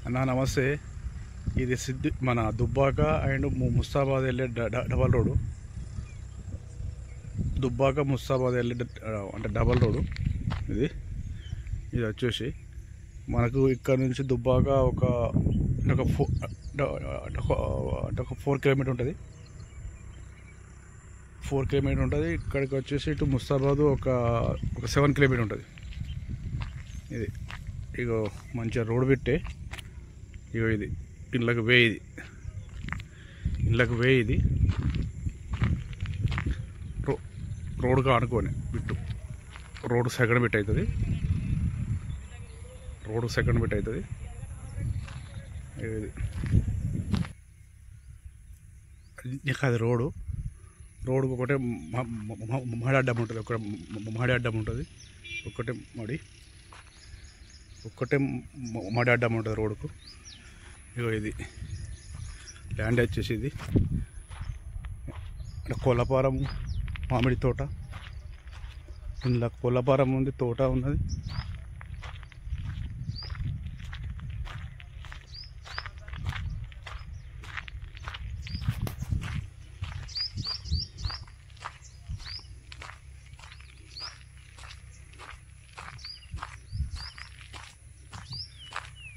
అన్నా నమస్తే. ఇది మన దుబ్బాక అండ్ ముస్తాబాద్ వెళ్ళే డబల్ రోడ్డు. దుబ్బాక ముస్తాబాద్ వెళ్ళే అంటే డబల్ రోడ్డు ఇది. ఇది వచ్చేసి మనకు ఇక్కడ నుంచి దుబ్బాక ఒక 4 కిలోమీటర్ ఉంటుంది. 4 కిలోమీటర్ ఉంటుంది. ఇక్కడికి వచ్చేసి ఇటు ముస్తాబాద్ ఒక 7 కిలోమీటర్ ఉంటుంది. ఇది ఇగో మంచిగా రోడ్ పెట్టే ఇగో ఇది ఇళ్ళకి వే, ఇది రోడ్గా అనుకోని బిట్టు రోడ్డు సెకండ్ బిట్ అవుతుంది. ఇది అది రోడ్డుకు ఒకటే మడి అడ్డం ఉంటుంది. ఒక్కటే మడి అడ్డం ఉంటుంది రోడ్డుకు. ఇగో ఇది ల్యాండ్ వచ్చేసి ఇది అంటే కొల్లపారం మామిడి తోట. ఇందులో కొల్లపారం ఉంది, తోట ఉన్నది.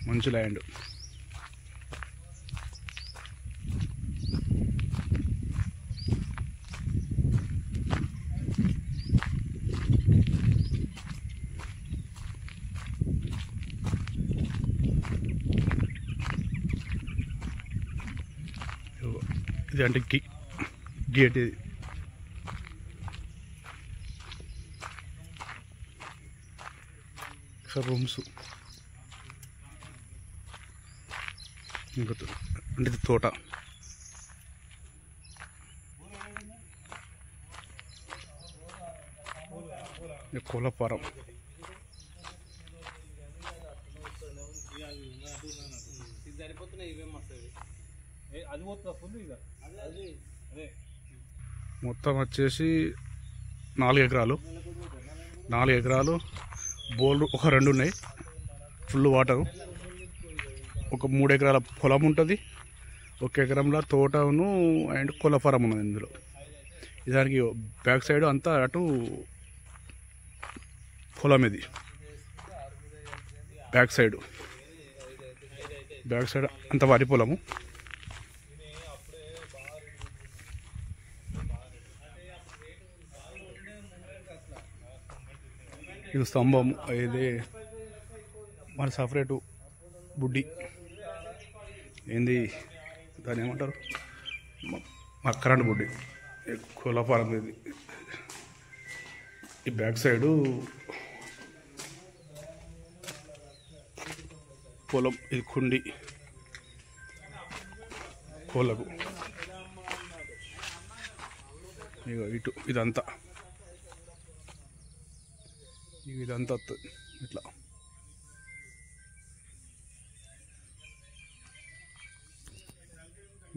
మంచి ల్యాండ్. ఇది అంటే గేట్. ఇది రూమ్స్ ఇంకా అంటే ఇది తోట. కోలపారం మొత్తం వచ్చేసి 4 ఎకరాలు. బోర్లు ఒక 2 ఉన్నాయి, ఫుల్ వాటరు. ఒక 3 ఎకరాల పొలం ఉంటుంది. 1 ఎకరంలో తోటను అండ్ కోలఫారం ఉన్నది ఇందులో. దానికి బ్యాక్ సైడ్ అంతా అటు పొలం. ఇది బ్యాక్ సైడ్ అంత వరి పొలము. ఇది స్తంభం. ఇది మన సపరేటు బుడ్డి ఏంది దాన్ని ఏమంటారు, మా కరెంట్ బుడ్డి. కోలఫారం ఇది. ఈ బ్యాక్ సైడు పొలం. ఇది కుండి కోళ్ళకు. ఇటు ఇదంతా వస్తుంది ఇట్లా.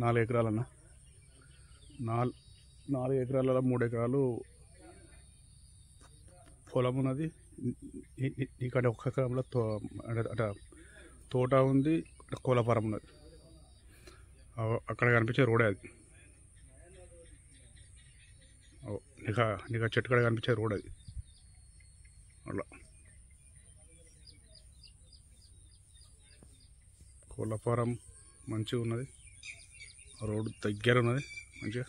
4 ఎకరాలన్నా. 4 ఎకరాలలో 3 ఎకరాలు పొలం ఉన్నది. ఇక్కడ 1 ఎకరంలో అట తోట ఉంది, కోలపారం ఉన్నది. అక్కడ కనిపించే రోడే అది. నీకు చెట్టు కాడ కనిపించే రోడ్ అది. అట్లా కోలపారం మంచిగా ఉన్నది. రోడ్డు దగ్గర ఉన్నది మంచిగా.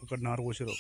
ఒక నారు పోసారు.